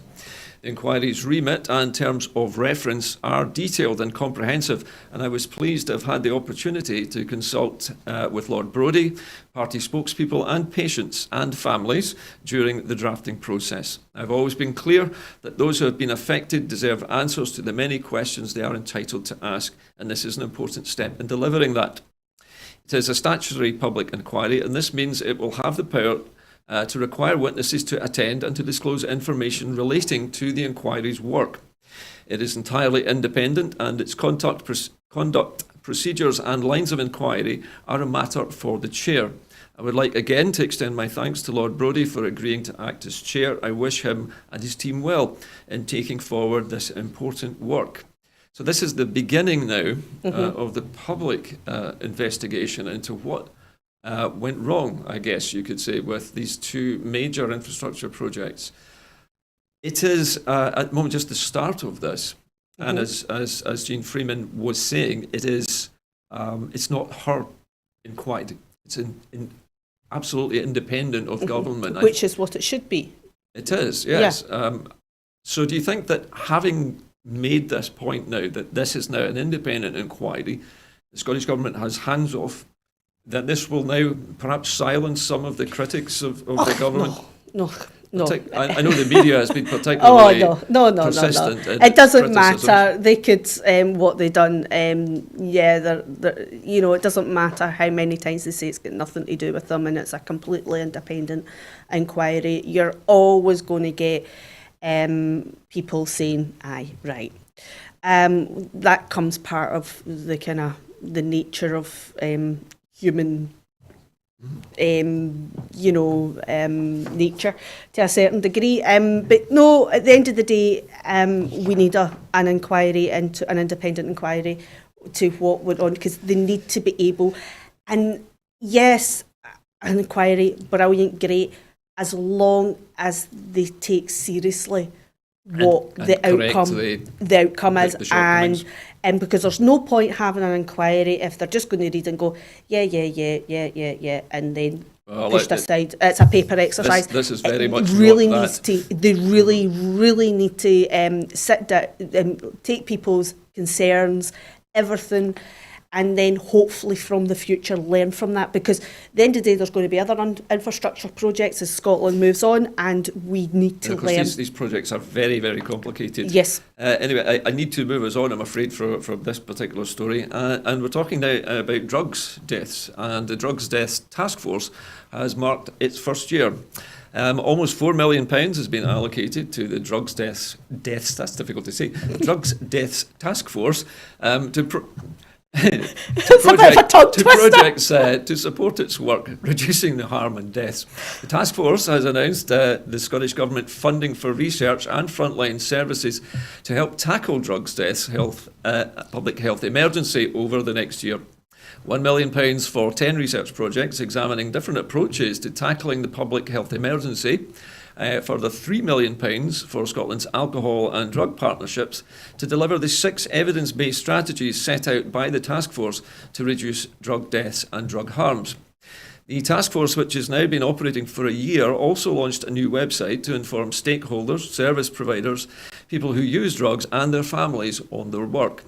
The inquiry's remit and terms of reference are detailed and comprehensive, and I was pleased to have had the opportunity to consult with Lord Brodie, party spokespeople and patients and families during the drafting process. I've always been clear that those who have been affected deserve answers to the many questions they are entitled to ask, and this is an important step in delivering that. It is a statutory public inquiry, and this means it will have the power to require witnesses to attend and to disclose information relating to the inquiry's work. It is entirely independent, and its conduct, procedures and lines of inquiry are a matter for the chair. I would like again to extend my thanks to Lord Brodie for agreeing to act as chair. I wish him and his team well in taking forward this important work. So this is the beginning now of the public investigation into what went wrong, I guess you could say, with these two major infrastructure projects. It is at the moment just the start of this, and as Jean Freeman was saying, it's not her inquiry. It's absolutely independent of government, which is what it should be. It is, yes. Yeah. So do you think that having made this point now, that this is now an independent inquiry, the Scottish Government has hands off, that this will now perhaps silence some of the critics of the government? No. I know the media has been particularly persistent. It doesn't matter. They could what they done. They're, it doesn't matter how many times they say it's got nothing to do with them, and it's a completely independent inquiry. You're always going to get people saying, "Aye, right." That comes part of the kind of the nature of human. Nature to a certain degree, but no, at the end of the day, we need an inquiry, into an independent inquiry to what went on, because they need to be able, and yes, an inquiry, brilliant, great, as long as they take seriously what the outcome is, and because there's no point having an inquiry if they're just going to read and go, yeah, and then pushed aside. It's a paper exercise. This is very much really needs to. They really need to sit down and take people's concerns, everything, and then hopefully from the future learn from that, because at the end of the day there's going to be other infrastructure projects as Scotland moves on, and we need to learn. These projects are very, very complicated. Yes. Anyway, I need to move us on, I'm afraid, from this particular story. And we're talking now about drugs deaths, and the Drugs Deaths Task Force has marked its first year. Almost £4 million has been allocated to the Drugs Deaths, that's difficult to say, Drugs Deaths Task Force to support its work reducing the harm and deaths. The task force has announced the Scottish Government funding for research and frontline services to help tackle drugs deaths, public health emergency over the next year. £1 million for 10 research projects examining different approaches to tackling the public health emergency. Further £3 million for Scotland's alcohol and drug partnerships to deliver the 6 evidence-based strategies set out by the task force to reduce drug deaths and drug harms. The task force, which has now been operating for a year, also launched a new website to inform stakeholders, service providers, people who use drugs and their families on their work.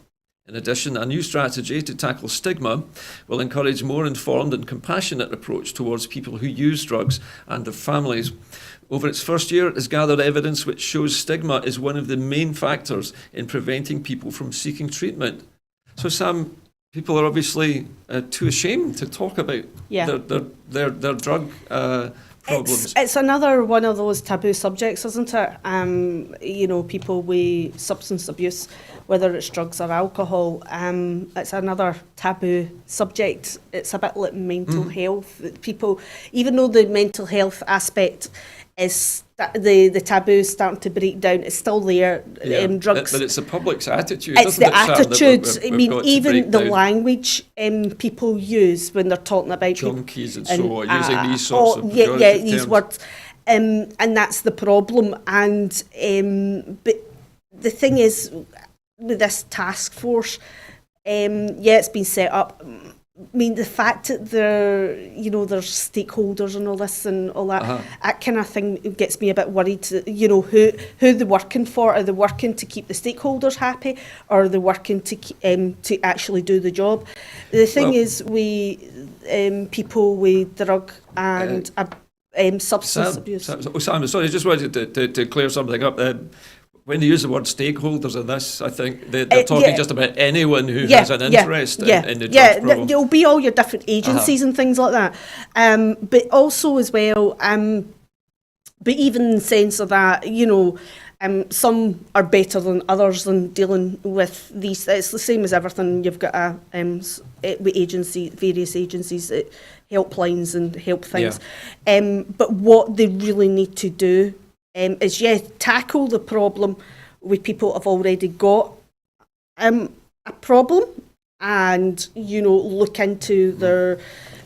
In addition, a new strategy to tackle stigma will encourage more informed and compassionate approach towards people who use drugs and their families. Over its first year, it has gathered evidence which shows stigma is one of the main factors in preventing people from seeking treatment. So, Sam, people are obviously too ashamed to talk about their drug problems. It's another one of those taboo subjects, isn't it? People with substance abuse, whether it's drugs or alcohol, it's another taboo subject. It's a bit like mental health. People, even though the mental health aspect is the taboo is starting to break down, it's still there. Drugs, but it's the public's attitude. It's the attitude. Even the language people use when they're talking about junkies and so on, using these sorts of these words, and that's the problem. And but the thing is, with this task force, it's been set up. I mean, the fact that there's stakeholders and all this and all that, that kind of thing gets me a bit worried. Who they're working for? Are they working to keep the stakeholders happy, or are they working to actually do the job? The thing is, people with drug and substance abuse. Sam, sorry, I just wanted to clear something up. When they use the word stakeholders in this, I think they're talking just about anyone who has an interest in the drugs problem. It'll be all your different agencies and things like that. But also as well, but even in the sense of that, Some are better than others in dealing with these. It's the same as everything. You've got various agencies, helplines and help things. But what they really need to do is, tackle the problem with people who've already got a problem, and look into their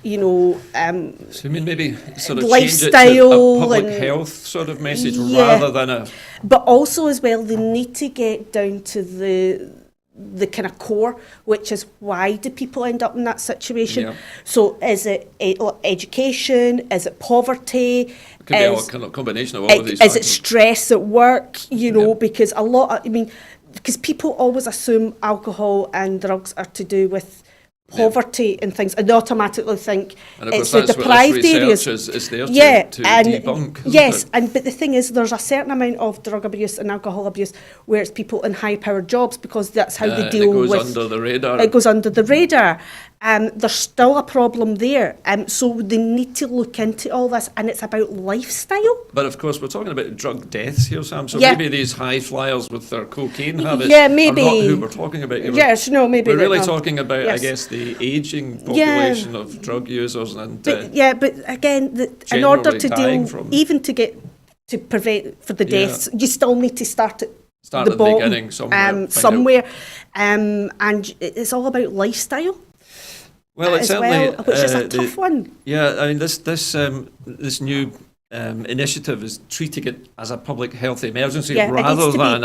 so you mean maybe sort of lifestyle change it to a public health sort of message rather than a... But also as well, they need to get down to the kind of core, which is why do people end up in that situation? Yeah. So is it education? Is it poverty? It could be a kind of combination of all of these factors. Is it stress at work? Because because people always assume alcohol and drugs are to do with poverty and things, and they automatically think it's the deprived areas. Is there to debunk. Yes, but the thing is, there's a certain amount of drug abuse and alcohol abuse where it's people in high-powered jobs, because that's how they deal with. It goes under the radar. It goes under the radar. There's still a problem there. So they need to look into all this, and it's about lifestyle. But of course, we're talking about drug deaths here, Sam. So maybe these high flyers with their cocaine habits maybe. are not who we're talking about. Maybe. We're really talking about, I guess, the ageing population of drug users. But again, in order to even to get to prevent for the deaths, you still need to start at the beginning somewhere. And it's all about lifestyle. Well, it's certainly which is a tough one. Yeah, I mean, this new initiative is treating it as a public health emergency rather than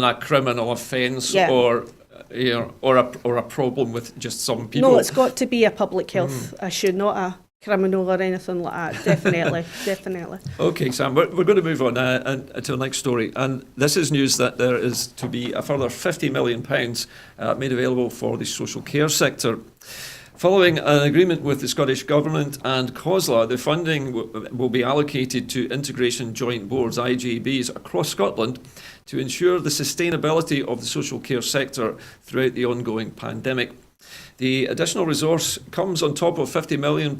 a criminal offence or a problem with just some people. No, it's got to be a public health issue, not a criminal or anything like that. Definitely, definitely. Okay, Sam, we're going to move on to the next story. And this is news that there is to be a further £50 million made available for the social care sector. Following an agreement with the Scottish Government and COSLA, the funding will be allocated to Integration Joint Boards, IJBs, across Scotland to ensure the sustainability of the social care sector throughout the ongoing pandemic. The additional resource comes on top of £50 million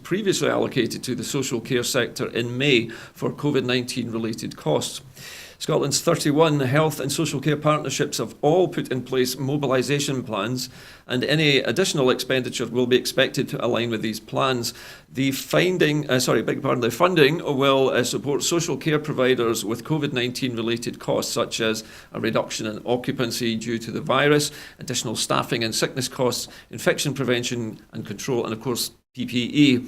previously allocated to the social care sector in May for COVID-19 related costs. Scotland's 31 health and social care partnerships have all put in place mobilisation plans, and any additional expenditure will be expected to align with these plans. The funding will support social care providers with COVID-19 related costs, such as a reduction in occupancy due to the virus, additional staffing and sickness costs, infection prevention and control, and of course PPE.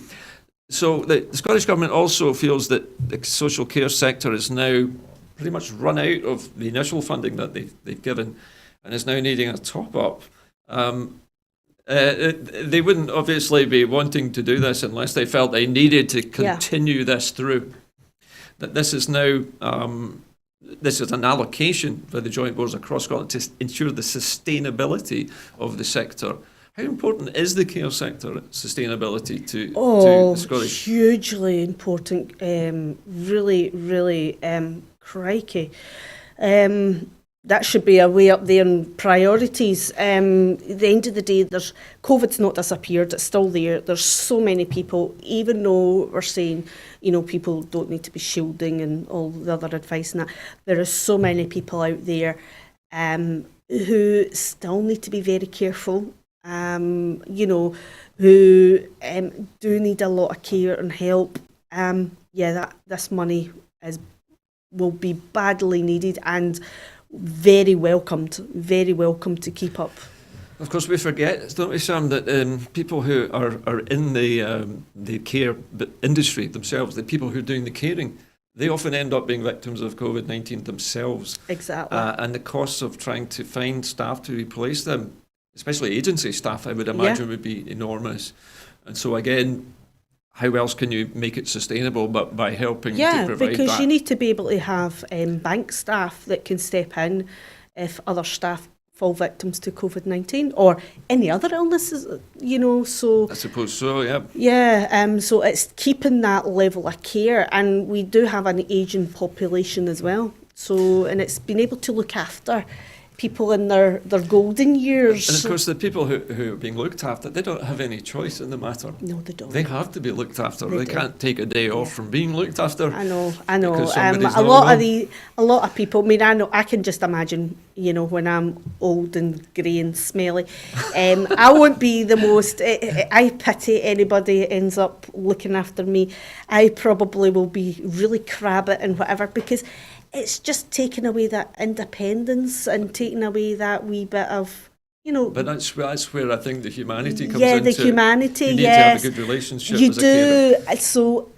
So the Scottish Government also feels that the social care sector is now pretty much run out of the initial funding that they've given and is now needing a top-up. They wouldn't obviously be wanting to do this unless they felt they needed to continue this through. That this is now this is an allocation for the joint boards across Scotland to ensure the sustainability of the sector. How important is the care sector sustainability to the Scottish? Hugely important. Really, really crikey. That should be a way up there in priorities. At the end of the day, COVID's not disappeared, it's still there. There's so many people, even though we're saying, people don't need to be shielding and all the other advice and that, there are so many people out there who still need to be very careful, who do need a lot of care and help. This money will be badly needed and very welcome to keep up. Of course, we forget, don't we, Sam, that people who are in the care industry themselves, the people who are doing the caring, they often end up being victims of COVID-19 themselves. Exactly. And the costs of trying to find staff to replace them, especially agency staff, I would imagine would be enormous. And so again, how else can you make it sustainable but by helping to provide that? Yeah, because you need to be able to have bank staff that can step in if other staff fall victims to COVID-19 or any other illnesses, so... I suppose so, yeah. Yeah, so it's keeping that level of care, and we do have an ageing population as well. So, and it's been able to look after people in their golden years. And of course, the people who are being looked after, they don't have any choice in the matter. No, they don't. They have to be looked after. They do. can't take a day off from being looked after. I know. Because somebody's A not lot of people. I mean, I know. I can just imagine. When I'm old and grey and smelly, I won't be the most. I pity anybody that ends up looking after me. I probably will be really crabby and whatever, because it's just taking away that independence and taking away that wee bit of, But that's where I think the humanity comes yeah, into the humanity, You need yes. to have a good relationship You as a carer. do. So,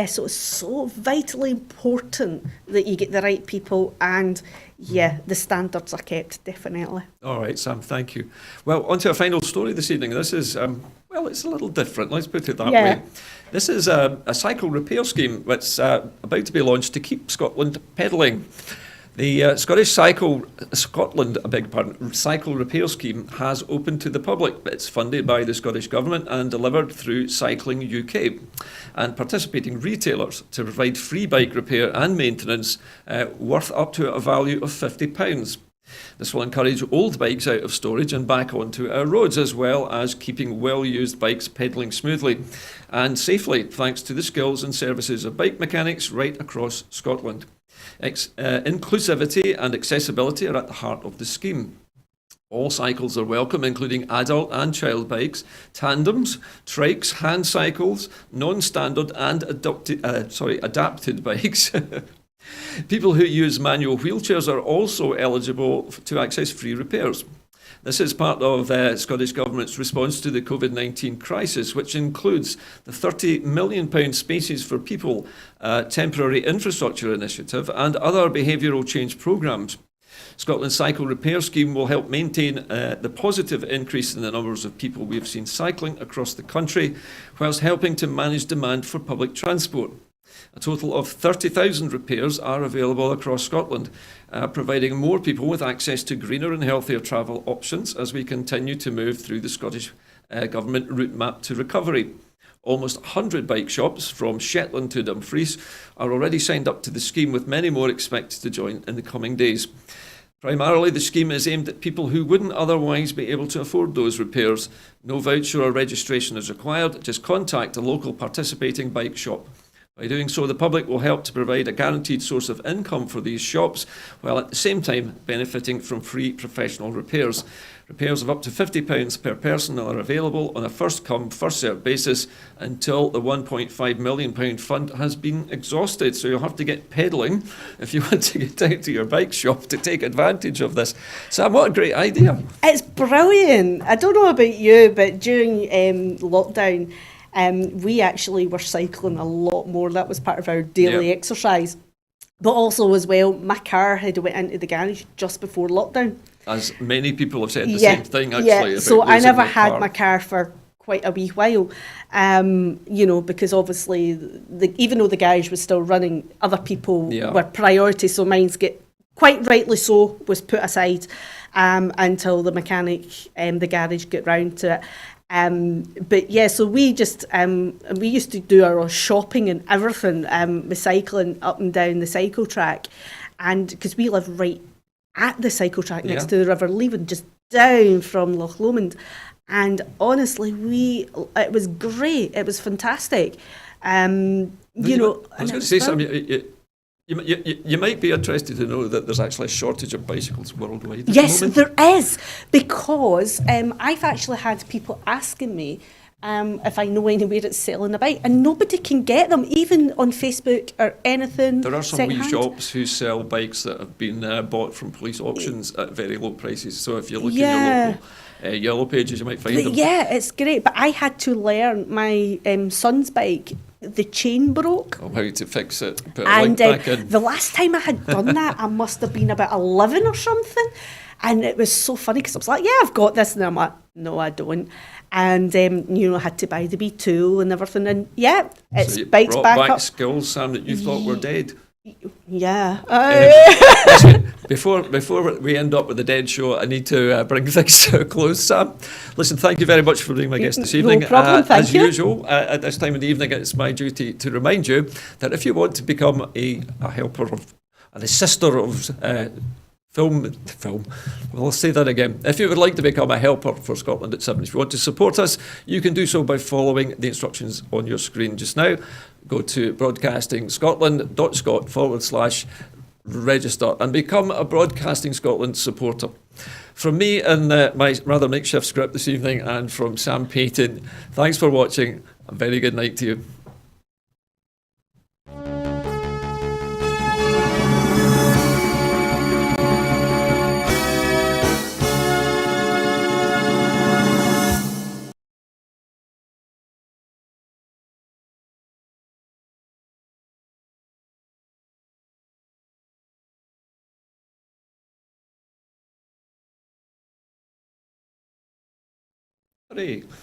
so it's so vitally important that you get the right people, and the standards are kept, definitely. All right, Sam, thank you. Well, on to our final story this evening. This is, it's a little different, let's put it that way. This is a cycle repair scheme that's about to be launched to keep Scotland pedalling. The cycle repair scheme has opened to the public. It's funded by the Scottish Government and delivered through Cycling UK and participating retailers to provide free bike repair and maintenance worth up to a value of £50. This will encourage old bikes out of storage and back onto our roads, as well as keeping well-used bikes pedalling smoothly and safely, thanks to the skills and services of bike mechanics right across Scotland. Inclusivity and accessibility are at the heart of the scheme. All cycles are welcome, including adult and child bikes, tandems, trikes, hand cycles, non-standard and adapted bikes. People who use manual wheelchairs are also eligible to access free repairs. This is part of Scottish Government's response to the COVID-19 crisis, which includes the £30 million Spaces for People temporary infrastructure initiative and other behavioural change programmes. Scotland's cycle repair scheme will help maintain the positive increase in the numbers of people we have seen cycling across the country, whilst helping to manage demand for public transport. A total of 30,000 repairs are available across Scotland, providing more people with access to greener and healthier travel options as we continue to move through the Scottish Government route map to recovery. Almost 100 bike shops, from Shetland to Dumfries, are already signed up to the scheme, with many more expected to join in the coming days. Primarily, the scheme is aimed at people who wouldn't otherwise be able to afford those repairs. No voucher or registration is required, just contact a local participating bike shop. By doing so, the public will help to provide a guaranteed source of income for these shops, while at the same time benefiting from free professional repairs. Repairs of up to £50 per person are available on a first-come, first-served basis until the £1.5 million fund has been exhausted. So you'll have to get pedalling if you want to get down to your bike shop to take advantage of this. Sam, what a great idea. It's brilliant. I don't know about you, but during lockdown, we actually were cycling a lot more. That was part of our daily exercise. But also as well, my car had went into the garage just before lockdown. As many people have said the same thing, actually. Yeah, so I never had car. my car for quite a wee while, because obviously, even though the garage was still running, other people were priority, so mine's quite rightly so, was put aside until the mechanic, the garage got round to it. So we just we used to do our shopping and everything with cycling up and down the cycle track, and because we live right at the cycle track next to the River Leven, just down from Loch Lomond, and honestly, it was great. It was fantastic. I was going to say something. You might be interested to know that there's actually a shortage of bicycles worldwide. Yes, there is, because I've actually had people asking me if I know anywhere that's selling a bike, and nobody can get them, even on Facebook or anything. There are some wee shops who sell bikes that have been bought from police auctions at very low prices. So if you look in your local yellow pages, you might find them. Yeah, it's great. But I had to learn my son's bike. The chain broke. Oh, how to fix it. Put And back in. the last time I had done that, I must have been about 11 or something. And it was so funny because I was like, yeah, I've got this. And I'm like, no, I don't. And, I had to buy the wee tool and everything. And it's bikes back up. Skills, Sam, that you thought were dead. Yeah. Listen, before we end up with the dead show, I need to bring things to a close. Sam, listen, thank you very much for being my guest this evening. No problem, thank you. As usual, at this time of the evening, it's my duty to remind you that if you want to become a helper of, an assister of Film. Well, I'll say that again. If you would like to become a helper for Scotland at 7, if you want to support us, you can do so by following the instructions on your screen just now. Go to broadcastingscotland.scot/register and become a Broadcasting Scotland supporter. From me and my rather makeshift script this evening, and from Sam Payton, thanks for watching. A very good night to you. Hooray.